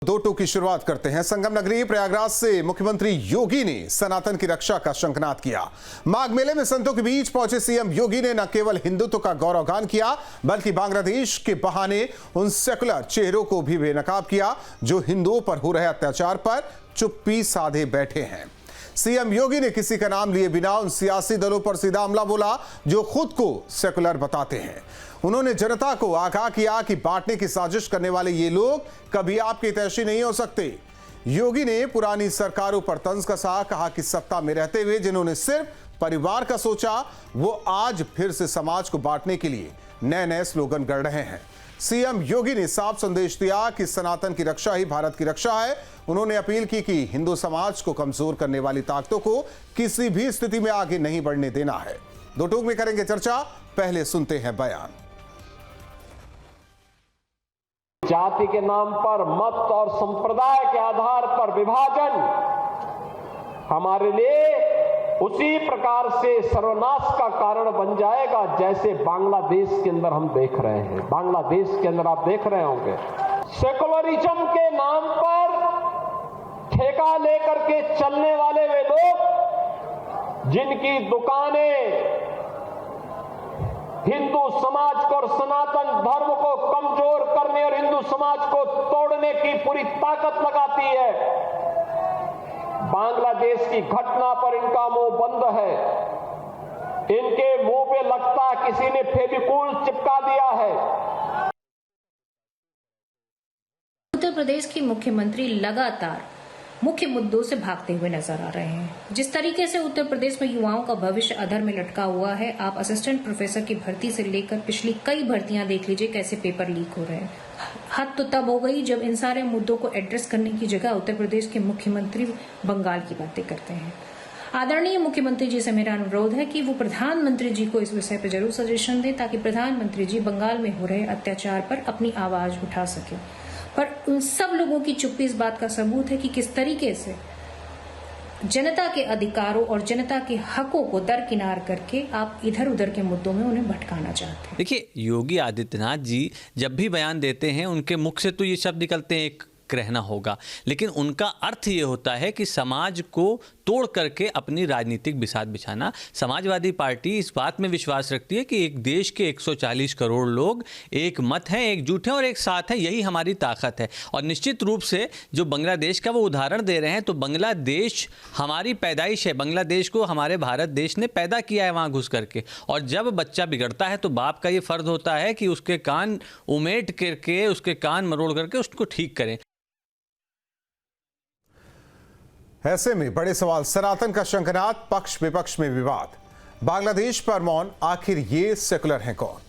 दो टूक की शुरुआत करते हैं। संगम नगरी प्रयागराज से मुख्यमंत्री योगी ने सनातन की रक्षा का शंखनाद किया। माघ मेले में संतों के बीच पहुंचे सीएम योगी ने न केवल हिंदुत्व का गौरवगान किया बल्कि बांग्लादेश के बहाने उन सेकुलर चेहरों को भी बेनकाब किया जो हिंदुओं पर हो रहे अत्याचार पर चुप्पी साधे बैठे हैं। सीएम योगी ने किसी का नाम लिए बिना उन सियासी दलों पर सीधा हमला बोला जो खुद को सेकुलर बताते हैं। उन्होंने जनता को आगाह किया कि बांटने की साजिश करने वाले ये लोग कभी आपके हितैषी नहीं हो सकते। योगी ने पुरानी सरकारों पर तंज कसा, कहा कि सत्ता में रहते हुए जिन्होंने सिर्फ परिवार का सोचा वो आज फिर से समाज को बांटने के लिए नए नए स्लोगन गढ़ रहे हैं। सीएम योगी ने साफ संदेश दिया कि सनातन की रक्षा ही भारत की रक्षा है। उन्होंने अपील की कि हिंदू समाज को कमजोर करने वाली ताकतों को किसी भी स्थिति में आगे नहीं बढ़ने देना है। दो टूक में करेंगे चर्चा, पहले सुनते हैं बयान। जाति के नाम पर मत और संप्रदाय के आधार पर विभाजन हमारे लिए उसी प्रकार से सर्वनाश का कारण बन जाएगा जैसे बांग्लादेश के अंदर हम देख रहे हैं। बांग्लादेश के अंदर आप देख रहे होंगे सेकुलरिज्म के नाम पर ठेका लेकर के चलने वाले वे लोग जिनकी दुकानें हिंदू समाज को और सनातन धर्म को कमजोर करने और हिंदू समाज को तोड़ने की पूरी ताकत लगाती है। बांग्लादेश की घटना पर इनका मुंह बंद है। इनके मुंह पे लगता किसी ने फेविकोल चिपका दिया है। उत्तर प्रदेश के मुख्यमंत्री लगातार मुख्य मुद्दों से भागते हुए नजर आ रहे हैं। जिस तरीके से उत्तर प्रदेश में युवाओं का भविष्य अधर में लटका हुआ है, आप असिस्टेंट प्रोफेसर की भर्ती से लेकर पिछली कई भर्तियां देख लीजिए कैसे पेपर लीक हो रहे हैं। हद तो तब हो गई जब इन सारे मुद्दों को एड्रेस करने की जगह उत्तर प्रदेश के मुख्यमंत्री बंगाल की बातें करते हैं। आदरणीय मुख्यमंत्री जी से मेरा अनुरोध है कि वो प्रधानमंत्री जी को इस विषय पर जरूर सजेशन दें ताकि प्रधानमंत्री जी बंगाल में हो रहे अत्याचार पर अपनी आवाज उठा सके। पर उन सब लोगों की चुप्पी इस बात का सबूत है कि किस तरीके से जनता के अधिकारों और जनता के हकों को दरकिनार करके आप इधर उधर के मुद्दों में उन्हें भटकाना चाहते हैं। देखिए, योगी आदित्यनाथ जी जब भी बयान देते हैं उनके मुख से तो ये शब्द निकलते हैं एक रहना होगा, लेकिन उनका अर्थ ये होता है कि समाज को तोड़ करके अपनी राजनीतिक बिसात बिछाना। समाजवादी पार्टी इस बात में विश्वास रखती है कि एक देश के 140 करोड़ लोग एक मत हैं, एकजुट हैं और एक साथ हैं। यही हमारी ताकत है। और निश्चित रूप से जो बांग्लादेश का वो उदाहरण दे रहे हैं, तो बांग्लादेश हमारी पैदाइश है। बांग्लादेश को हमारे भारत देश ने पैदा किया है वहाँ घुस करके। और जब बच्चा बिगड़ता है तो बाप का ये फर्ज होता है कि उसके कान उमेट करके, उसके कान मरोड़ करके उसको ठीक करें। ऐसे में बड़े सवाल, सनातन का शंखनाद, पक्ष विपक्ष में विवाद, बांग्लादेश पर मौन, आखिर ये सेकुलर हैं कौन?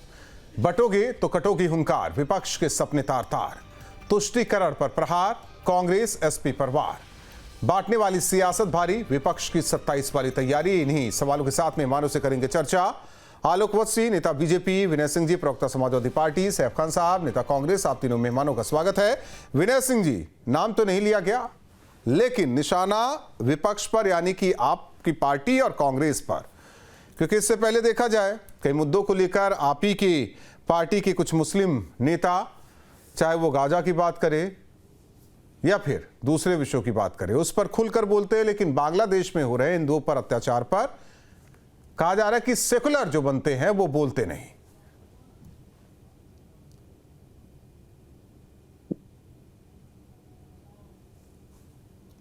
बटोगे तो कटोगी हुंकार, विपक्ष के सपने तार तार, तुष्टीकरण पर प्रहार, कांग्रेस एसपी पर वार, बांटने वाली सियासत भारी, विपक्ष की 27 वाली तैयारी। इन्हीं सवालों के साथ मेहमानों से करेंगे चर्चा। आलोक वत्सी, नेता बीजेपी, विनय सिंह जी, प्रवक्ता समाजवादी पार्टी, सैफ खान साहब, नेता कांग्रेस, आप तीनों मेहमानों का स्वागत है। विनय सिंह जी, नाम तो नहीं लिया गया लेकिन निशाना विपक्ष पर यानी कि आपकी पार्टी और कांग्रेस पर, क्योंकि इससे पहले देखा जाए कई मुद्दों को लेकर आप ही की पार्टी के कुछ मुस्लिम नेता, चाहे वो गाजा की बात करे या फिर दूसरे विषयों की बात करे, उस पर खुलकर बोलते हैं। लेकिन बांग्लादेश में हो रहे हिंदुओं पर अत्याचार पर कहा जा रहा है कि सेकुलर जो बनते हैं वो बोलते नहीं।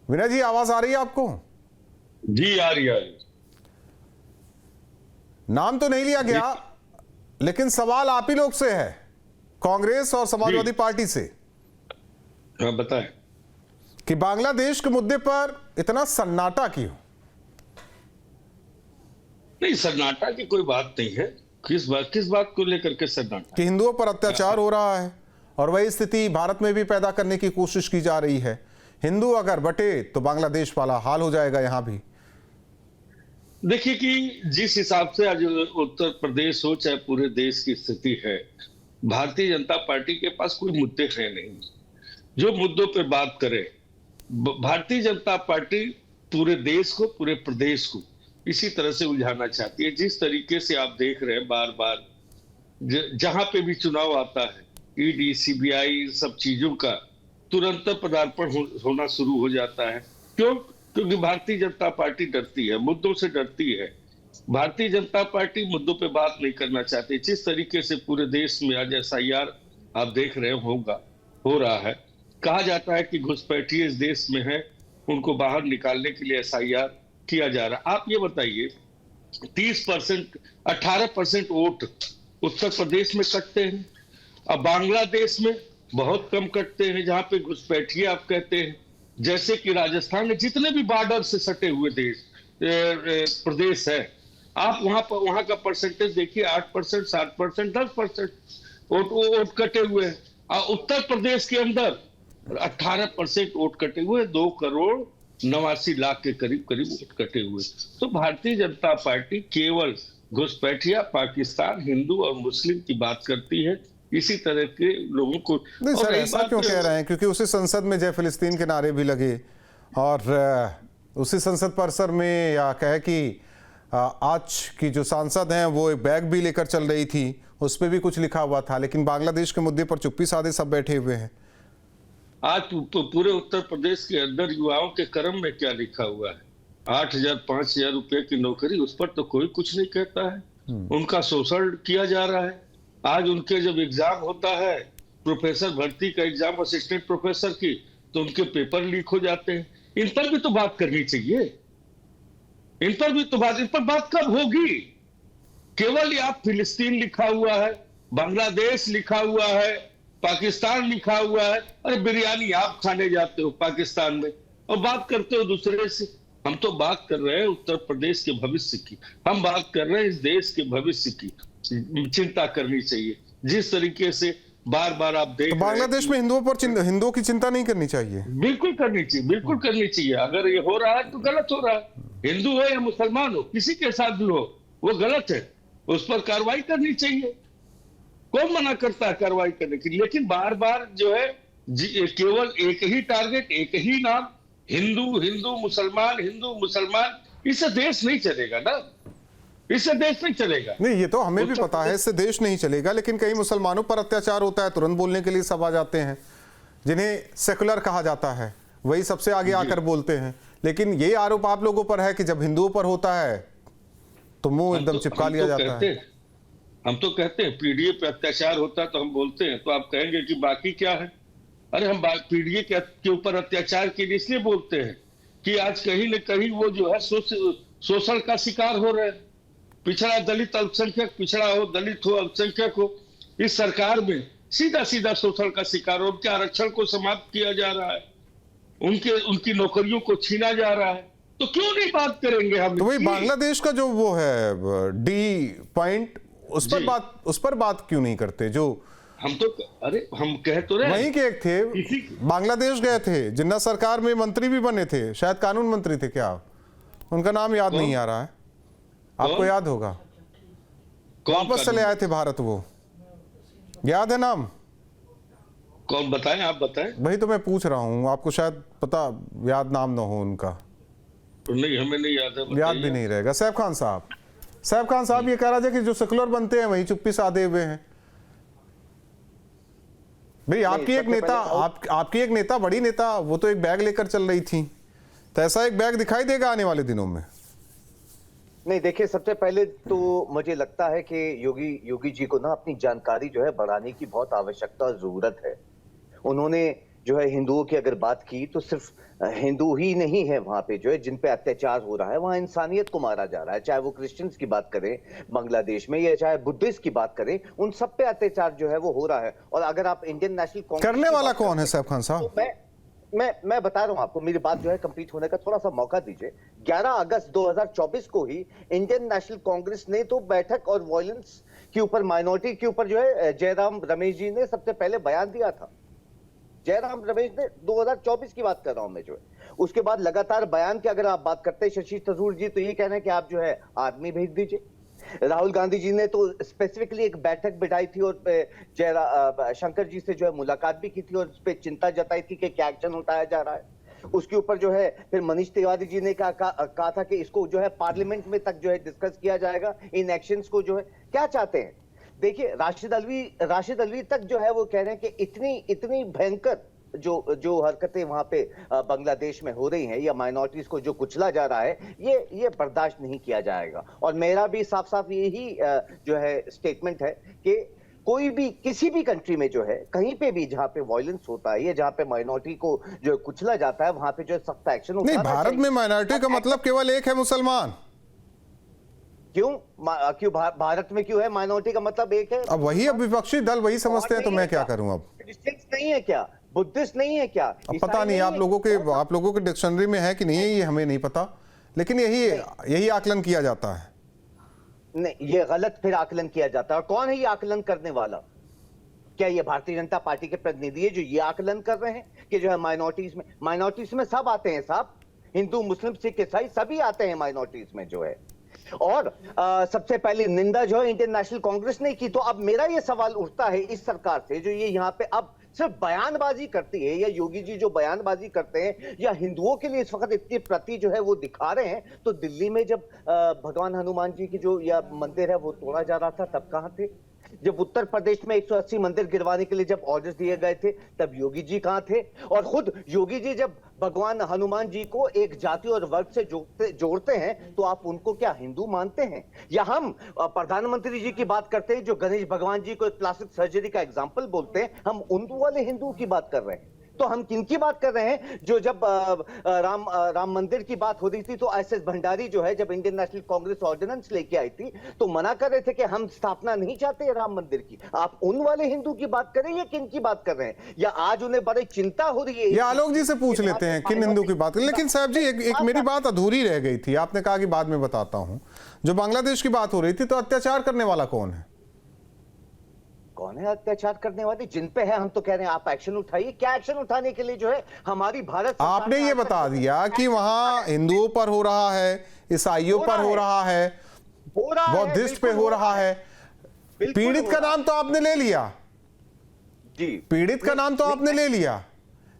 विनय जी, आवाज आ रही है आपको? जी आ रही है। नाम तो नहीं लिया गया लेकिन सवाल आप ही लोग से है, कांग्रेस और समाजवादी पार्टी से। हाँ बताएं कि बांग्लादेश के मुद्दे पर इतना सन्नाटा क्यों? नहीं, सन्नाटा की कोई बात नहीं है। किस बात को लेकर के सन्नाटा? कि हिंदुओं पर अत्याचार हो रहा है और वही स्थिति भारत में भी पैदा करने की कोशिश की जा रही है। हिंदू अगर बटे तो बांग्लादेश वाला हाल हो जाएगा यहां भी। देखिए कि जिस हिसाब से आज उत्तर प्रदेश हो चाहे पूरे देश की स्थिति है, भारतीय जनता पार्टी के पास कोई मुद्दे हैं नहीं जो मुद्दों पर बात करे। भारतीय जनता पार्टी पूरे देश को, पूरे प्रदेश को इसी तरह से उलझाना चाहती है। जिस तरीके से आप देख रहे हैं बार बार जहां पे भी चुनाव आता है, ईडी, सीबीआई, सब चीजों का तुरंत पदार्पण होना शुरू हो जाता है। क्यों? क्योंकि भारतीय जनता पार्टी डरती है, मुद्दों से डरती है। भारतीय जनता पार्टी मुद्दों पे बात नहीं करना चाहती। जिस तरीके से पूरे देश में आज SIR आप देख रहे हो रहा है, कहा जाता है कि घुसपैठिए इस देश में है, उनको बाहर निकालने के लिए SIR किया जा रहा है। आप ये बताइए, 30%, 18% वोट उत्तर प्रदेश में कटते हैं, अब बांग्लादेश में बहुत कम कटते हैं, जहां पे घुसपैठिए आप कहते हैं। जैसे कि राजस्थान में जितने भी बॉर्डर से सटे हुए प्रदेश है, आप वहां का परसेंटेज देखिए, 8%, 7%, 10% वोट कटे हुए हैं। और उत्तर प्रदेश के अंदर 18% वोट कटे हुए, 2,89,00,000 के करीब वोट कटे हुए। तो भारतीय जनता पार्टी केवल घुसपैठिया, पाकिस्तान, हिंदू और मुस्लिम की बात करती है। इसी तरह के लोगों को नहीं सर, ऐसा क्यों कह रहे हैं? क्योंकि उसी संसद में जय फिलिस्तीन के नारे भी लगे, और उसी संसद परिसर में या कहे कि आज की जो सांसद हैं वो एक बैग भी लेकर चल रही थी, उस पर भी कुछ लिखा हुआ था, लेकिन बांग्लादेश के मुद्दे पर चुप्पी साधे सब बैठे हुए हैं। आज तो पूरे उत्तर प्रदेश के अंदर युवाओं के कर्म में क्या लिखा हुआ है? 8,000, 5,000 रुपए की नौकरी, उस पर तो कोई कुछ नहीं कहता है। उनका शोषण किया जा रहा है। आज उनके जब एग्जाम होता है, प्रोफेसर भर्ती का एग्जाम, असिस्टेंट प्रोफेसर की, तो उनके पेपर लीक हो जाते हैं। इन पर भी तो बात करनी चाहिए। इन पर बात कब होगी? केवल आप फिलिस्तीन लिखा हुआ है, बांग्लादेश लिखा हुआ है, पाकिस्तान लिखा हुआ है। अरे बिरयानी आप खाने जाते हो पाकिस्तान में और बात करते हो दूसरे से। हम तो बात कर रहे हैं उत्तर प्रदेश के भविष्य की, हम बात कर रहे हैं इस देश के भविष्य की। चिंता करनी चाहिए। जिस तरीके से बार बार आप देख, तो बांग्लादेश में हिंदुओं की चिंता नहीं करनी चाहिए? बिल्कुल करनी चाहिए, बिल्कुल करनी चाहिए। अगर ये हो रहा है तो गलत हो रहा है। हिंदू हो या मुसलमान हो, किसी के साथ भी हो, वो गलत है, उस पर कार्रवाई करनी चाहिए। कौन मना करता है कार्रवाई करने की? लेकिन बार बार जो है केवल एक ही टारगेट, एक ही नाम, हिंदू हिंदू मुसलमान। इससे देश नहीं चलेगा ना, इससे देश नहीं चलेगा। नहीं, ये तो हमें भी पता है, इससे देश नहीं चलेगा, लेकिन कई मुसलमानों पर अत्याचार होता है, तुरंत बोलने के लिए सब आ जाते हैं। जिन्हें सेकुलर कहा जाता है वही सबसे आगे आकर बोलते हैं। लेकिन ये आरोप आप लोगों पर है कि जब हिंदुओं पर होता है तो मुंह एकदम चिपका लिया जाता है। हम तो कहते हैं पीडीए पे अत्याचार होता है तो हम बोलते हैं, तो आप कहेंगे कि बाकी क्या है? अरे हम पीडीए के ऊपर अत्याचार के लिए इसलिए बोलते हैं कि आज कहीं न कहीं वो जो है शोषण का शिकार हो रहे हैं। पिछड़ा दलित अल्पसंख्यक, पिछड़ा हो, दलित हो, अल्पसंख्यक हो, इस सरकार में सीधा शोषण का शिकार हो। उनके आरक्षण को समाप्त किया जा रहा है, उनकी नौकरियों को छीना जा रहा है। तो क्यों नहीं बात करेंगे हम? तो वही बांग्लादेश का जो वो है डी पॉइंट, उस पर बात क्यों नहीं करते? जो हम कह तो रहे, वहीं के एक थे, बांग्लादेश गए थे, जिन्ना सरकार में मंत्री भी बने थे, शायद कानून मंत्री थे क्या, उनका नाम याद नहीं आ रहा है, आपको याद होगा। वापस चले आए थे भारत, वो याद है नाम? कौन बताएं? आप बताएं। वही तो मैं पूछ रहा हूँ, आपको शायद पता, याद नाम ना हो उनका। नहीं, हमें नहीं याद है। याद भी नहीं रहेगा। सैफ खान साहब ये कह रहा था कि जो सेकुलर बनते हैं वही चुप्पी साधे हुए हैं। भाई आपकी एक नेता, बड़ी नेता, वो तो एक बैग लेकर चल रही थी, तो ऐसा एक बैग दिखाई देगा आने वाले दिनों में? नहीं, देखिए, सबसे पहले तो मुझे लगता है कि योगी जी को ना अपनी जानकारी जो है बढ़ाने की बहुत आवश्यकता और जरूरत है। उन्होंने जो है हिंदुओं की अगर बात की तो सिर्फ हिंदू ही नहीं है वहां पे जो है जिन पे अत्याचार हो रहा है, वहां इंसानियत को मारा जा रहा है। चाहे वो क्रिश्चियंस की बात करें बांग्लादेश में, या चाहे बुद्धिस्ट की बात करें, उन सब पे अत्याचार जो है वो हो रहा है। और अगर आप इंडियन नेशनल कांग्रेस करने वाला कौन है सैफ खान साहब? तो मैं बता रहा हूं आपको, मेरी बात जो है कंप्लीट होने का थोड़ा सा मौका दीजिए। 11 अगस्त 2024 को ही इंडियन नेशनल कांग्रेस ने तो बैठक और वायलेंस के ऊपर, माइनॉरिटी के ऊपर जो है जयराम रमेश जी ने सबसे पहले बयान दिया था। जयराम रमेश ने 2024 की बात कर रहा हूं मैं जो है। उसके बाद लगातार बयान की अगर आप बात करते हैं, शशि थरूर जी तो ये कह रहे हैं कि आप जो है आर्मी भेज दीजिए। राहुल गांधी जी ने तो स्पेसिफिकली एक बैठक बिठाई थी और शंकर जी से जो है मुलाकात भी की थी और उस पर चिंता जताई थी कि क्या एक्शन उठाया जा रहा है। उसके ऊपर जो है फिर मनीष तिवारी जी ने कहा था कि इसको जो है पार्लियामेंट में तक जो है डिस्कस किया जाएगा, इन एक्शंस को जो है क्या चाहते हैं। देखिए, राशिद अल्वी तक जो है वो कह रहे हैं कि इतनी भयंकर जो हरकतें वहां पे बांग्लादेश में हो रही हैं या माइनॉरिटीज को जो कुचला जा रहा है, ये बर्दाश्त नहीं किया जाएगा। और मेरा भी साफ साफ यही जो है स्टेटमेंट है कि कोई भी किसी भी कंट्री में जो है, कहीं पे भी जहां पे वायलेंस होता है या जहां पे माइनॉरिटी को जो कुचला जाता है, वहां पे जो सख्त एक्शन नहीं, भारत में माइनॉरिटी का मतलब केवल एक है, मुसलमान। क्यों भारत में क्यों है माइनॉरिटी का मतलब एक है? अब वही, अब विपक्षी दल वही समझते हैं, तो मैं क्या करूं? अब क्रिश्चियंस नहीं है क्या, बुद्धिस्ट नहीं है क्या? अब पता नहीं आप लोगों के डिक्शनरी में है कि नहीं है, ये हमें नहीं पता, लेकिन यही आकलन किया जाता है। नहीं, ये गलत फिर आकलन किया जाता है। और कौन है ये आकलन करने वाला? क्या ये भारतीय जनता पार्टी के प्रतिनिधि है जो ये आकलन कर रहे हैं कि जो है माइनॉरिटीज में सब आते हैं साहब, हिंदू, मुस्लिम, सिख, ईसाई सभी आते हैं माइनॉरिटीज में जो है। और सबसे पहले निंदा जो है इंडियन नेशनल कांग्रेस ने की। तो अब मेरा ये सवाल उठता है इस सरकार से, जो ये यहाँ पे अब सिर्फ बयानबाजी करती है, या योगी जी जो बयानबाजी करते हैं या हिंदुओं के लिए इस वक्त इतनी प्रति जो है वो दिखा रहे हैं, तो दिल्ली में जब भगवान हनुमान जी की जो या मंदिर है वो तोड़ा जा रहा था तब कहां थे? जब उत्तर प्रदेश में 180 मंदिर गिरवाने के लिए जब ऑर्डर्स दिए गए थे तब योगी जी कहां थे? और खुद योगी जी जब भगवान हनुमान जी को एक जाति और वर्ग से जोड़ते हैं तो आप उनको क्या हिंदू मानते हैं? या हम प्रधानमंत्री जी की बात करते हैं जो गणेश भगवान जी को एक प्लास्टिक सर्जरी का एग्जाम्पल बोलते हैं, हम उन वाले हिंदू की बात कर रहे हैं। तो हम किनकी बात कर रहे हैं? जो जब राम मंदिर की बात हो रही थी तो एसएस भंडारी जो है, जब इंडियन नेशनल कांग्रेस ऑर्डिनेंस लेके आई थी तो मना कर रहे थे कि हम स्थापना नहीं चाहते राम मंदिर की। आप उन वाले हिंदू की बात करें या किन की बात कर रहे हैं? या आज उन्हें बड़ी चिंता हो रही है? ये आलोक जी से पूछ लेते हैं किन हिंदू की बात। लेकिन साहब जी, एक मेरी बात अधूरी रह गई थी। आपने कहा कि बाद में बताता हूं। जो बांग्लादेश की बात हो रही थी, तो अत्याचार करने वाला कौन है? कौन है अत्याचार करने वाले? जिन पे है हम तो कह रहे हैं आप एक्शन उठाइए। क्या एक्शन उठाने के लिए जो है हमारी भारत सरकार आपने ये बता दिया कि वहां हिंदुओं पर हो रहा है, ईसाइयों पर हो रहा है, बौद्धिस्ट पे हो रहा है। पीड़ित का नाम तो आपने ले लिया जी, पीड़ित का नाम तो आपने ले लिया,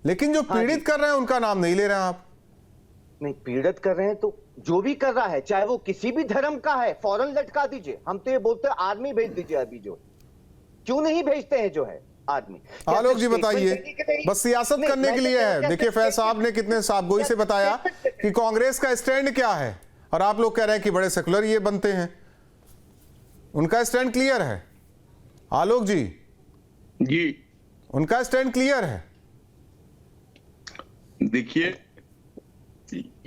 लेकिन जो पीड़ित कर रहे हैं उनका नाम नहीं ले रहे हैं आप। नहीं, पीड़ित कर रहे हैं तो जो भी कर रहा है, चाहे वो किसी भी धर्म का है, फौरन लटका दीजिए। हम तो ये बोलते हैं आर्मी भेज दीजिए। अभी जो क्यों नहीं भेजते हैं जो है आदमी? आलोक जी बताइए, बस सियासत करने के लिए है। देखिए फैज साहब ने कितने साफगोई से बताया कि कांग्रेस का स्टैंड क्या है, और आप लोग कह रहे हैं कि बड़े सेकुलर ये बनते हैं। उनका स्टैंड क्लियर है आलोक जी, उनका स्टैंड क्लियर है। देखिए,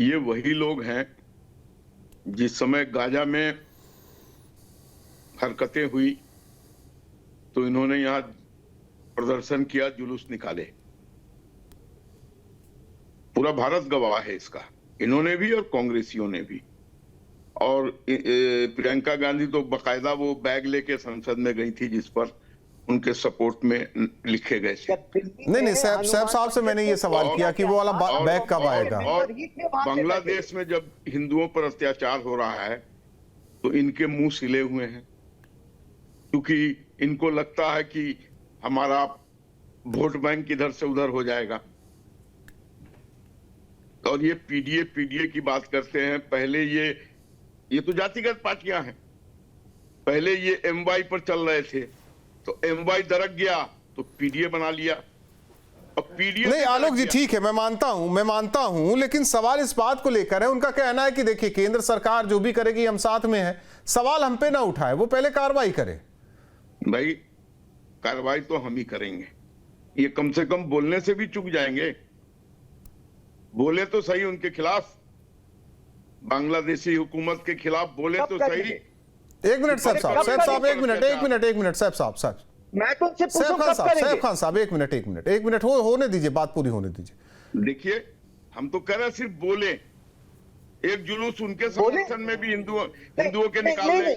ये वही लोग हैं जिस समय गाजा में हरकतें हुई तो इन्होंने यहां प्रदर्शन किया, जुलूस निकाले। पूरा भारत गवाह है इसका, इन्होंने भी और कांग्रेसियों ने भी। और प्रियंका गांधी तो बकायदा वो बैग लेके संसद में गई थी जिस पर उनके सपोर्ट में लिखे गए थे। नहीं, सैफ साहब से मैंने ये सवाल किया कि वो वाला बैग कब आएगा। और बांग्लादेश में जब हिंदुओं पर अत्याचार हो रहा है तो इनके मुंह सिले हुए हैं, क्योंकि इनको लगता है कि हमारा वोट बैंक इधर से उधर हो जाएगा। और ये पीडीए की बात करते हैं। पहले ये तो जातिगत पार्टियां हैं। पहले ये एमवाई पर चल रहे थे, तो एमवाई दरक गया तो पीडीए बना लिया। अब पीडीए नहीं आलोक जी, ठीक है, मैं मानता हूं, लेकिन सवाल इस बात को लेकर है। उनका कहना है कि देखिए केंद्र सरकार जो भी करेगी हम साथ में है, सवाल हम पे ना उठाए, वो पहले कार्रवाई करे। भाई, कार्रवाई तो हम ही करेंगे। ये कम से कम बोलने से भी चूक जाएंगे। बोले तो सही उनके खिलाफ, बांग्लादेशी हुकूमत के खिलाफ बोले तो सही। एक मिनट सैफ साहब, एक मिनट सैफ साहब, मैं तो सैफ खान साहब एक मिनट होने दीजिए, बात पूरी होने दीजिए। देखिए, हम तो कह रहे सिर्फ बोले। एक जुलूस उनके समर्थन में भी हिंदुओं के निकाल दे।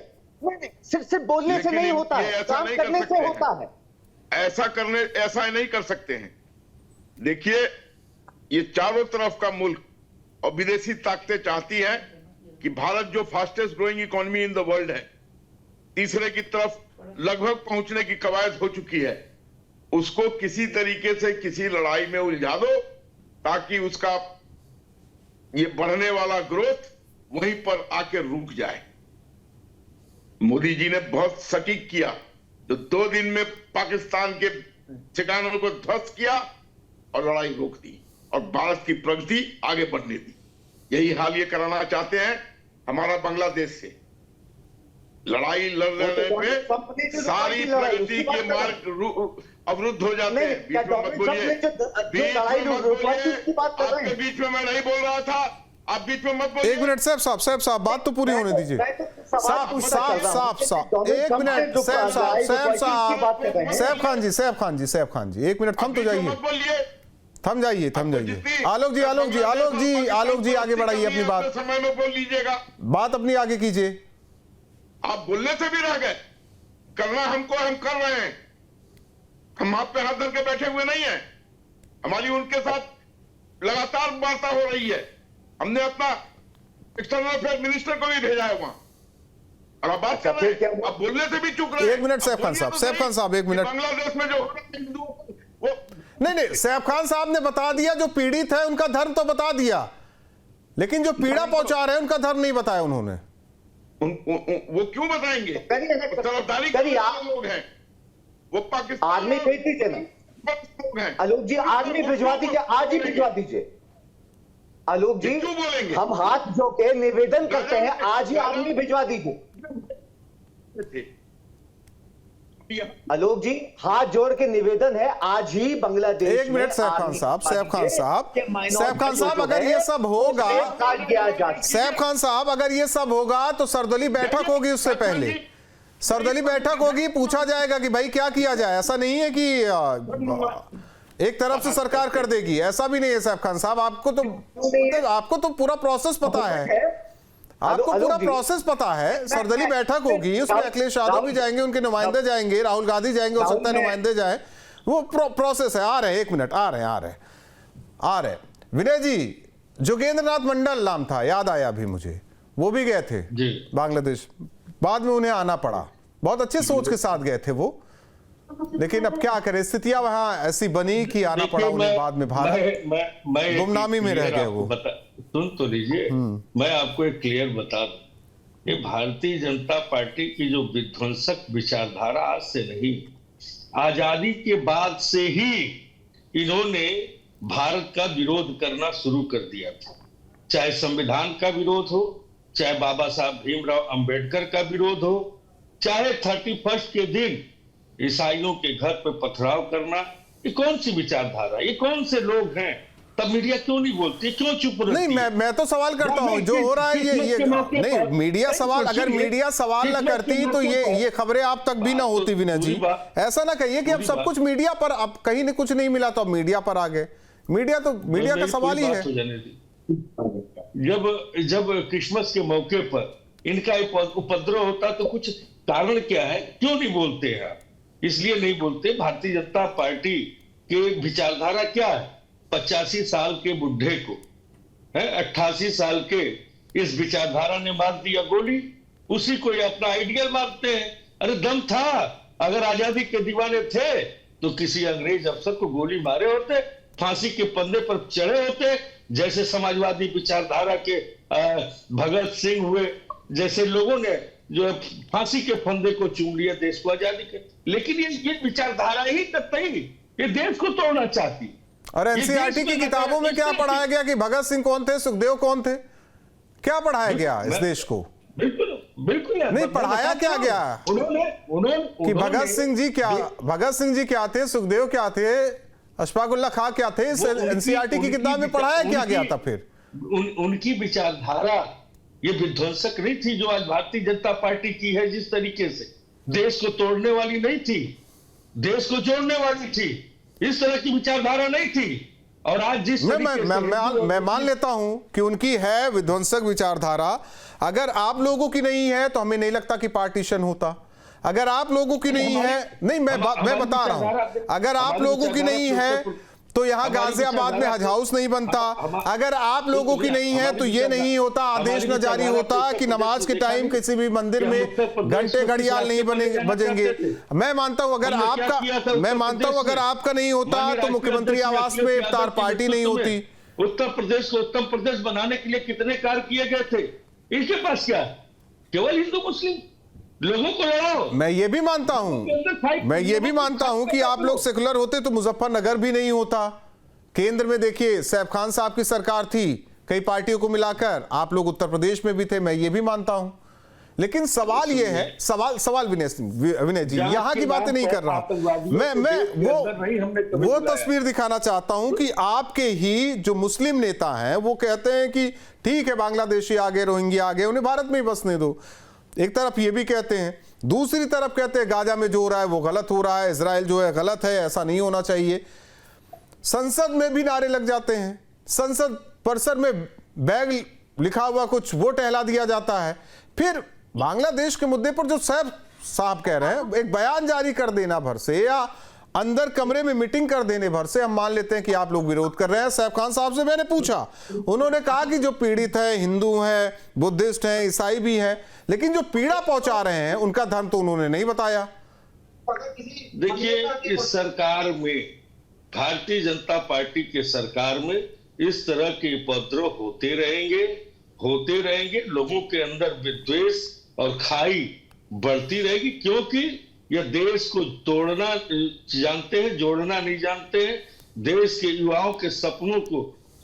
सिर्फ बोलने से नहीं होता है, काम करने से होता है। ऐसा नहीं कर सकते हैं। देखिए, ये चारों तरफ का मुल्क और विदेशी ताकतें चाहती हैं कि भारत जो fastest growing economy in the world है, तीसरे की तरफ लगभग पहुंचने की कवायद हो चुकी है, उसको किसी तरीके से किसी लड़ाई में उलझा दो ताकि उसका ये बढ़ने वाला ग्रोथ वहीं पर आके रुक जाए। मोदी जी ने बहुत सटीक किया, तो 2 दिन में पाकिस्तान के ठिकानों को ध्वस्त किया और लड़ाई रोक दी और भारत की प्रगति आगे बढ़ने दी। यही हाल ये कराना चाहते हैं हमारा बांग्लादेश से। लड़ाई लड़ने पे सारी प्रगति के मार्ग अवरुद्ध हो जाते हैं। बीच में मत बोलिए, आपके बीच में मैं नहीं बोल रहा था, आप बीच में मत बोलिए। 1 मिनट साहब बात तो पूरी होने दीजिए। साहब 1 मिनट सैफ खान जी 1 मिनट थम तो जाइए, मत बोलिए, थम जाइए। आलोक जी आगे बढ़ाइए अपनी बात, समय में बोल लीजिएगा, बात अपनी आगे कीजिए। आप बोलने से भी रह गए। करना हमको, हम कर रहे हैं। हम हाथ पे हाथ धर के बैठे हुए नहीं हैं। हमारी उनके साथ लगातार वार्ता हो रही है। हमने अपना एक्सटर्नल अफेयर मिनिस्टर को भी भेजा है वहां, और अब बात कर रहे हैं। आप बोलने से भी चुक रहे हैं। 1 मिनट सैफ खान साहब 1 मिनट। बांग्लादेश में जो वो नहीं सैफ खान साहब ने बता दिया, जो पीड़ित है उनका धर्म तो बता दिया, लेकिन जो पीड़ा पहुंचा रहे हैं उनका धर्म नहीं बताया उन्होंने। वो क्यों बताएंगे? तरफदारी लोग हैं वो, पाकिस्तान आर्मी भेज दीजिए ना आलोक जी, आर्मी भिजवा दीजिए, आज ही भिजवा दीजिए आलोक जी। क्यों बोलेंगे? हम हाथ जो के निवेदन करते हैं, आज ही आर्मी भिजवा दीजिए आलोक जी। हाथ जोड़ के निवेदन है, आज ही बांग्लादेश। 1 मिनट सैफ खान साहब अगर ये सब होगा, सैफ खान साहब अगर ये सब होगा तो सर्वदलीय बैठक होगी, उससे पहले सर्वदलीय बैठक होगी, पूछा जाएगा कि भाई क्या किया जाए। ऐसा नहीं है कि एक तरफ से सरकार कर देगी, ऐसा भी नहीं है सैफ खान साहब। आपको तो पूरा प्रोसेस पता है, आपको पूरा प्रोसेस पता है। सर्वदलीय बैठक होगी, उसमें अखिलेश यादव भी जाएंगे, उनके नुमाइंदे जाएंगे, राहुल गांधी जाएंगे, हो सकता है नुमाइंदे जाए, वो प्रोसेस है। आ रहे हैं 1 मिनट, आ रहे विनय जी। जोगेंद्र नाथ मंडल नाम था, याद आया अभी मुझे, वो भी गए थे बांग्लादेश, बाद में उन्हें आना पड़ा। बहुत अच्छे सोच के साथ गए थे वो, लेकिन अब क्या करें, स्थितियां वहां ऐसी बनी कि आना पड़ा उन्हें बाद में। भारत गुमनामी में रह गए वो। सुन तो लीजिए, मैं आपको एक क्लियर बता दूं, ये भारतीय जनता पार्टी की जो विध्वंसक विचारधारा आज से नहीं, आजादी के बाद से ही इन्होंने भारत का विरोध करना शुरू कर दिया था। चाहे संविधान का विरोध हो, चाहे बाबा साहब भीमराव अंबेडकर का विरोध हो, चाहे 31 के दिन ईसाइयों के घर पे पथराव करना। ये कौन सी विचारधारा, ये कौन से लोग हैं? तब मीडिया क्यों नहीं बोलती, क्यों चुप रहती? नहीं, मैं तो सवाल करता हूं, जो हो रहा है ये नहीं, मीडिया सवाल, अगर मीडिया सवाल ना करती तो ये खबरें आप तक भी ना होती विनय जी। ऐसा ना कहिए कि अब सब कुछ मीडिया पर, अब कहीं ने कुछ नहीं मिला तो अब मीडिया पर आ गए। मीडिया का सवाल ही है। जब क्रिसमस के मौके पर इनका उपद्रव होता तो कुछ कारण क्या है, क्यों नहीं बोलते हैं आप? इसलिए नहीं बोलते, भारतीय जनता पार्टी के विचारधारा क्या है? 85 साल के बुढ़े को 88 साल के इस विचारधारा ने मार दिया गोली, उसी को ये अपना आइडियल मानते हैं। अरे दम था, अगर आजादी के दीवाने थे तो किसी अंग्रेज अफसर को गोली मारे होते, फांसी के फंदे पर चढ़े होते, जैसे समाजवादी विचारधारा के भगत सिंह हुए, जैसे लोगों ने जो फांसी के फंदे को चूम लिया देश को आजादी के। लेकिन ये विचारधारा ही कतई ये देश को तोड़ना चाहती। और एनसीईआरटी की किताबों में क्या पढ़ाया गया कि भगत सिंह कौन थे, सुखदेव कौन थे? क्या पढ़ाया गया इस देश को? बिल्कुल नहीं पढ़ाया क्या गया कि भगत सिंह जी क्या थे, सुखदेव क्या थे, अशफाक उल्लाह खां क्या थे? इस एनसीईआरटी की किताब में पढ़ाया क्या गया था? फिर उनकी विचारधारा ये विध्वंसक नहीं थी जो आज भारतीय जनता पार्टी की है। जिस तरीके से देश को तोड़ने वाली नहीं थी, देश को जोड़ने वाली थी, इस तरह की विचारधारा नहीं थी। और आज जिस मैं मान लेता हूं कि उनकी है विध्वंसक विचारधारा। अगर आप लोगों की नहीं है तो हमें नहीं लगता कि पार्टीशन होता। अगर आप लोगों की नहीं है, नहीं मैं बता रहा हूं, अगर आप लोगों की नहीं है तो यहां गाजियाबाद में हज हाउस नहीं बनता। अगर आप लोगों की नहीं है तो ये नहीं होता, आदेश न जारी होता कि नमाज के टाइम किसी भी मंदिर में घंटे घड़ियाल नहीं बजेंगे। मैं मानता हूं अगर आपका नहीं होता तो मुख्यमंत्री आवास में इफ्तार पार्टी नहीं होती। उत्तर प्रदेश को उत्तम प्रदेश बनाने के लिए कितने कार्य किए गए थे? इनके पास क्या, केवल हिंदू मुस्लिम लोगों को लड़ाओ। मैं ये भी मानता हूं कि आप लोग सेकुलर होते तो मुजफ्फरनगर भी नहीं होता, केंद्र में देखिए सैफ खान साहब की सरकार थी, कई पार्टियों को मिलाकर, आप लोग उत्तर प्रदेश में भी थे, मैं ये भी मानता हूं। लेकिन सवाल ये है, सवाल विनय जी यहां की बातें नहीं कर रहा हूं मैं वो तस्वीर दिखाना चाहता हूं कि आपके ही जो मुस्लिम नेता हैं वो कहते हैं कि ठीक है बांग्लादेशी आ गए, रोहिंग्या आ गए, उन्हें भारत में ही बसने दो। एक तरफ ये भी कहते हैं, दूसरी तरफ कहते हैं गाजा में जो हो रहा है वो गलत हो रहा है, इजराइल जो है गलत है, ऐसा नहीं होना चाहिए। संसद में भी नारे लग जाते हैं, संसद परिसर में बैग लिखा हुआ कुछ वो टहला दिया जाता है। फिर बांग्लादेश के मुद्दे पर जो सैफ साहब कह रहे हैं, एक बयान जारी कर देना भर से या अंदर कमरे में मीटिंग कर देने भर से हम मान लेते हैं कि आप लोग विरोध कर रहे हैं। सैफ खान साहब से मैंने पूछा, उन्होंने कहा कि जो पीड़ित है हिंदू हैं, बुद्धिस्ट हैं, ईसाई भी हैं, लेकिन जो पीड़ा पहुंचा रहे हैं उनका धर्म तो उन्होंने नहीं बताया। देखिए, इस सरकार में, भारतीय जनता पार्टी के सरकार में इस तरह के उपद्रव होते रहेंगे। लोगों के अंदर विद्वेष और खाई बढ़ती रहेगी, क्योंकि यह देश को तोड़ना जानते हैं, जोड़ना नहीं जानते हैं। देश के युवाओं के सपनों को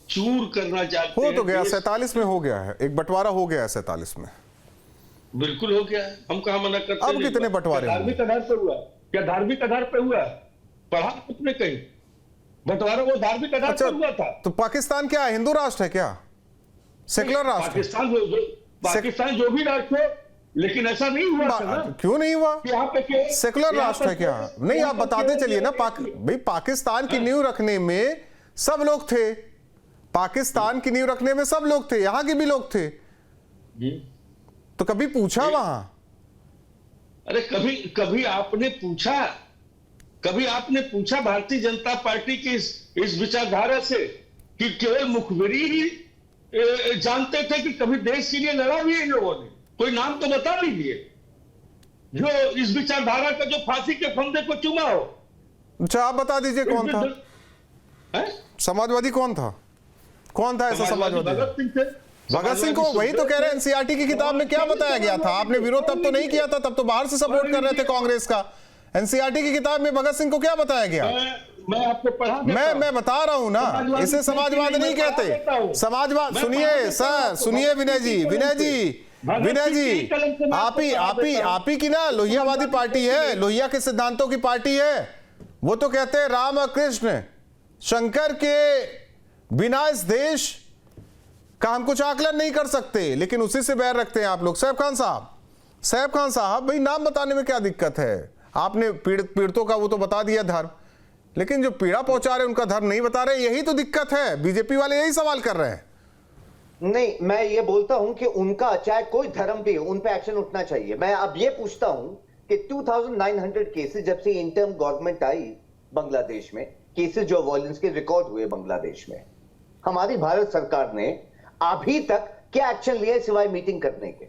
चूर करना चाहते हैं। हो तो गया, 47 में हो गया है, एक बंटवारा हो गया है 47 में, बिल्कुल हो गया है, हम कहां मना करते हैं। अब कितने बंटवारे? धार्मिक आधार पर हुआ? क्या धार्मिक आधार पर हुआ? पढ़ा कितने कहीं बंटवारा वो धार्मिक आधार पर हुआ था? तो पाकिस्तान क्या है, हिंदू राष्ट्र है क्या, सेकुलर राष्ट्र? पाकिस्तान जो भी राष्ट्र हो, लेकिन ऐसा नहीं हुआ था ना। क्यों नहीं हुआ? यहाँ पे सेकुलर राष्ट्र है क्या? नहीं, आप बताते चलिए ना। भाई पाकिस्तान की नींव रखने में सब लोग थे, पाकिस्तान की नींव रखने में सब लोग थे, यहां के भी लोग थे। तो कभी पूछा वहां? अरे कभी आपने पूछा भारतीय जनता पार्टी की इस विचारधारा से कि केवल मुखबिरी ही जानते थे कि कभी देश के लिए लड़ा भी है इन लोगों ने? कोई नाम तो बता लीजिए जो इस विचारधारा का जो फांसी के फंदे को चुमा हो। अच्छा, आप बता दीजिए कौन था? समाजवादी कौन था? कौन था ऐसा समाजवादी? भगत सिंह को वही तो कह रहे हैं, एनसीईआरटी की किताब में क्या बताया गया था? आपने विरोध तब तो नहीं किया था, तब तो बाहर से सपोर्ट कर रहे थे कांग्रेस का। एनसीईआरटी की किताब में भगत सिंह को क्या बताया गया? मैं आपको पढ़ा मैं बता रहा हूं ना, इसे समाजवाद नहीं कहते। समाजवाद सुनिए सर, सुनिए विनय जी, आप ही की ना लोहियावादी पार्टी है, लोहिया के सिद्धांतों की पार्टी है। वो तो कहते हैं राम और कृष्ण शंकर के बिना इस देश का हम कुछ आकलन नहीं कर सकते, लेकिन उसी से बैर रखते हैं आप लोग। सैफ खान साहब भाई, नाम बताने में क्या दिक्कत है? आपने पीड़ितों का वो तो बता दिया धर्म, लेकिन जो पीड़ा पहुंचा रहे उनका धर्म नहीं बता रहे, यही तो दिक्कत है। बीजेपी वाले यही सवाल कर रहे हैं। नहीं, मैं ये बोलता हूं कि उनका चाहे कोई धर्म भी हो, उन पे एक्शन उठना चाहिए। मैं अब ये पूछता हूं कि 2900 केसेस जब से इंटर्म गवर्नमेंट आई बांग्लादेश में, केसेस जो वायलेंस के रिकॉर्ड हुए बांग्लादेश में, हमारी भारत सरकार ने अभी तक क्या एक्शन लिया सिवाय मीटिंग करने के?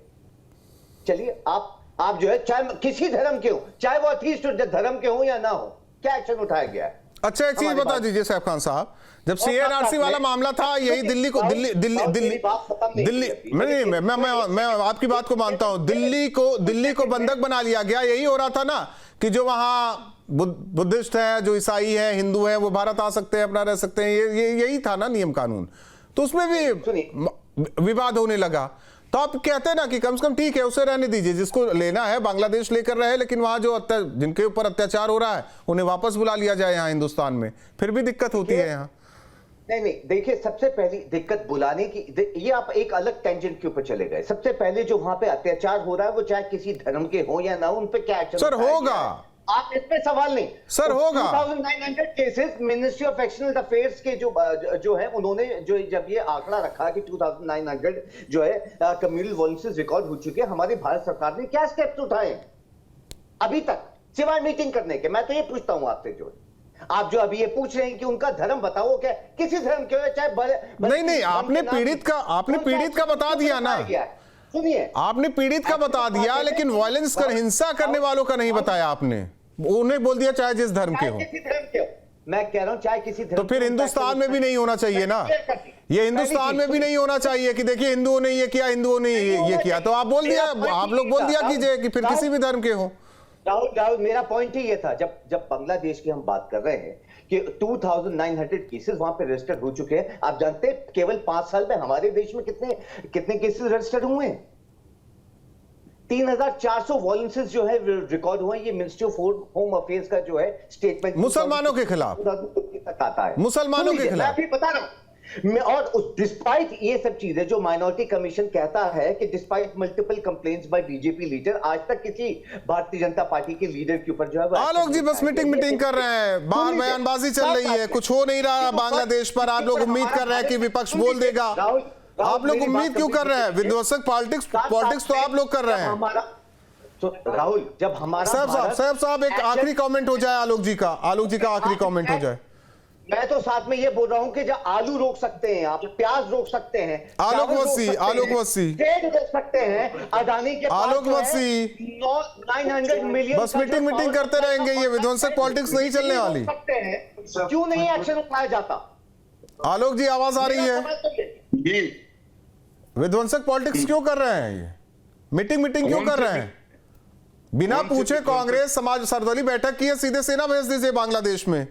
चलिए आप जो है, चाहे किसी धर्म के हो, चाहे वो अथीस्ट धर्म के हो या ना हो, क्या एक्शन उठाया गया है? अच्छा, एक चीज बता दीजिए सैफ खान साहब, जब सीएनआरसी वाला मामला था, यही दिल्ली मैं आपकी बात को मानता हूं, दिल्ली को बंधक बना लिया गया। यही हो रहा था ना कि जो वहां बुद्धिस्ट है, जो ईसाई है, हिंदू है, वो भारत आ सकते हैं, अपना रह सकते हैं, यही था ना नियम कानून। तो उसमें भी विवाद होने लगा। तो आप कहते हैं ना कि कम से कम ठीक है, उसे रहने दीजिए, जिसको लेना है बांग्लादेश लेकर रहे, लेकिन वहां जो जिनके ऊपर अत्याचार हो रहा है उन्हें वापस बुला लिया जाए यहाँ हिंदुस्तान में। फिर भी दिक्कत होती है यहाँ। नहीं, देखिए, सबसे पहली दिक्कत बुलाने की, ये आप एक अलग टेंजेंट के ऊपर चले गए। सबसे पहले जो वहां पे अत्याचार हो रहा है, वो चाहे किसी धर्म के हो या ना, उन पे क्या एक्शन सर होगा? आप इस पे सवाल नहीं सर, होगा। 2900 cases ministry of external affairs के जो है, उन्होंने जो जब ये आंकड़ा रखा कि 2900 जो है कम्युनल वायलेंसेस रिकॉर्ड हो चुके हैं, हमारी भारत सरकार ने क्या स्टेप्स उठाए अभी तक सिवाय मीटिंग करने के? मैं तो ये पूछता हूं आपसे, जो आप जो अभी ये पूछ रहे हैं कि उनका धर्म बताओ, क्या किसी धर्म के हो, चाहे नहीं, आपने पीड़ित का बता दिया ना। सुनिए, आपने पीड़ित का बता दिया, लेकिन वायलेंस कर हिंसा करने वालों का नहीं बताया आपने। उन्हें बोल दिया चाहे जिस धर्म के हो। मैं कह रहा हूं चाहे किसी धर्म। तो फिर हिंदुस्तान में भी नहीं होना चाहिए ना, ये हिंदुस्तान में भी नहीं होना चाहिए कि देखिए हिंदुओं ने ये किया, हिंदुओं ने ये किया। तो आप लोग बोल दिया कीजिए कि फिर किसी भी धर्म के हो। राहुल, मेरा पॉइंट ही ये था, जब बांग्लादेश की हम बात कर रहे हैं कि कि 2900 केसेस वहां पे रजिस्टर्ड हो चुके हैं। आप जानते हैं केवल 5 साल में हमारे देश में कितने केसेस रजिस्टर्ड हुए हैं? 3400 वॉयलेंसेस जो है रिकॉर्ड हुए। ये मिनिस्ट्री ऑफ होम अफेयर्स का जो है स्टेटमेंट मुसलमानों के खिलाफ तक आता है। मुसलमानों के खिलाफ मैं भी बता रहा हूं। और डिस्पाइट ये सब चीजें जो माइनॉरिटी कमीशन कहता है कि despite multiple complaints by BJP leader, आज तक किसी भारतीय जनता पार्टी के लीडर के ऊपर जो है आलोक जी बस मीटिंग कर रहे हैं, बाहर बयानबाजी चल रही है, कुछ हो नहीं रहा बांग्लादेश पर। आप लोग उम्मीद कर रहे हैं कि विपक्ष बोल देगा। आप लोग उम्मीद क्यों कर रहे हैं? विध्वंसक पॉलिटिक्स तो आप लोग कर रहे हैं। तो राहुल, जब हमारा साहब एक आखिरी कमेंट हो जाए आलोक जी का आखिरी कमेंट हो जाए। मैं तो साथ में ये बोल रहा हूं कि जब आलू रोक सकते हैं आप, प्याज रोक सकते हैं, आलोक वसी ट्रेड रोक सकते हैं, अडानी के आलोक वसी 900 मिलियन बस मीटिंग करते रहेंगे। ये विध्वंसक पॉलिटिक्स नहीं चलने वाली। क्यों नहीं एक्शन उठाया जाता? आलोक जी आवाज आ रही है? विध्वंसक पॉलिटिक्स क्यों कर रहे हैं? ये मीटिंग क्यों कर रहे हैं? बिना पूछे कांग्रेस समाज सर्वदलीय बैठक की है, सीधे सेना भेज दीजिए बांग्लादेश में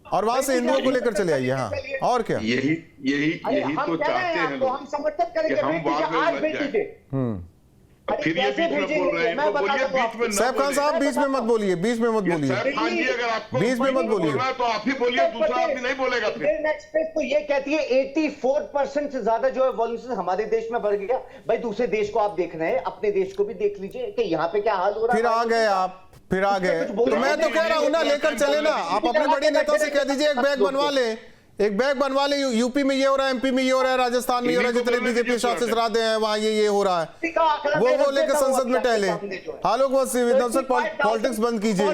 और वहां से हिंदुओं को लेकर चले आइए। हाँ, और क्या? यही तो चाहते हैं लोग, हम समर्थन करेंगे कि हम बाद में आज लग भेज दीजिए। फिर ये बीच में बोल रहे हैं, इनको बोलिए बीच में सैफ खान साहब बीच में मत बोलिए, सैफ खान जी अगर आपको बीच में मत बोलिए तो आप ही बोलिए, दूसरा आदमी नहीं बोलेगा। फिर इंडियन एक्सप्रेस तो ये कहती है 84% से ज्यादा जो है वॉल्यूम हमारे देश में बढ़ गया। भाई दूसरे देश को आप देख रहे हैं, अपने देश को भी देख लीजिए कि यहाँ पे क्या हाल हो रहा है। फिर आ गए तो मैं तो कह रहा हूं ना, लेकर चले ना। आप अपने बड़े नेता से कह दीजिए एक बैग बनवा ले, यूपी में ये हो रहा है, एमपी में ये हो रहा है, राजस्थान में ये हो रहा है, जितने बीजेपी शासित राज्य हैं वहां ये हो रहा है, वो लेकर संसद में टहले। आलोक वसी विध्वंसक पॉलिटिक्स बंद कीजिए।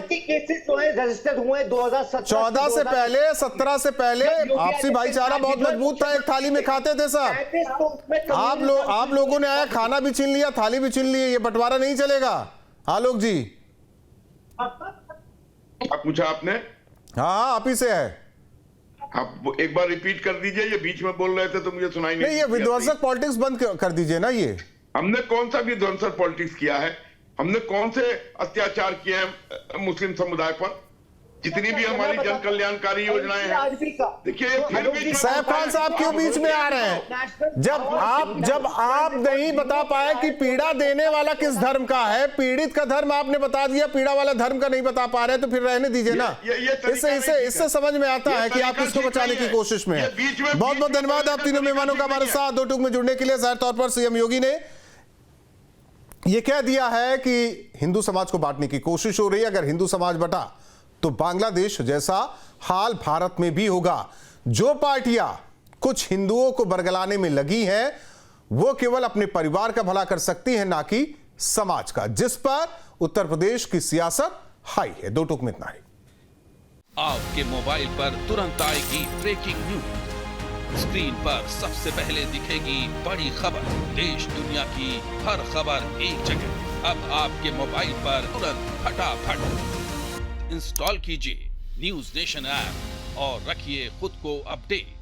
14 से पहले 17 से पहले आपसी भाईचारा बहुत मजबूत था, एक थाली में खाते थे सब। आप लोगों ने आया, खाना भी छीन लिया, थाली भी छीन ली, ये बंटवारा नहीं चलेगा। आलोक जी आप पूछा आपने? हाँ आप ही से है। आप एक बार रिपीट कर दीजिए, ये बीच में बोल रहे थे तो मुझे सुनाई नहीं। ये विध्वंसक पॉलिटिक्स बंद कर दीजिए ना। ये हमने कौन सा विध्वंसक पॉलिटिक्स किया है? हमने कौन से अत्याचार किए हैं मुस्लिम समुदाय पर? जितनी भी हमारी जन कल्याणकारी योजनाएं हैं, देखिए सैफ खान साहब क्यों बीच में आ रहे हैं? जब आप नहीं बता पाए कि पीड़ा देने वाला किस धर्म का है, पीड़ित का धर्म आपने बता दिया, पीड़ा वाला धर्म का नहीं बता पा रहे, तो फिर रहने दीजिए ना। इससे समझ में आता है कि आप किसको बचाने की कोशिश में है। बहुत बहुत धन्यवाद आप तीनों मेहमानों का हमारे साथ दो टूक में जुड़ने के लिए। जाहिर तौर पर सीएम योगी ने यह कह दिया है कि हिंदू समाज को बांटने की कोशिश हो रही है। अगर हिंदू समाज बटा तो बांग्लादेश जैसा हाल भारत में भी होगा। जो पार्टियां कुछ हिंदुओं को बरगलाने में लगी हैं, वो केवल अपने परिवार का भला कर सकती हैं, ना कि समाज का, जिस पर उत्तर प्रदेश की सियासत हाई है। दो टूक में इतना ही। आपके मोबाइल पर तुरंत आएगी ब्रेकिंग न्यूज, स्क्रीन पर सबसे पहले दिखेगी बड़ी खबर, देश दुनिया की हर खबर एक जगह। अब आपके मोबाइल पर तुरंत फटाफट इंस्टॉल कीजिए न्यूज नेशन ऐप और रखिए खुद को अपडेट।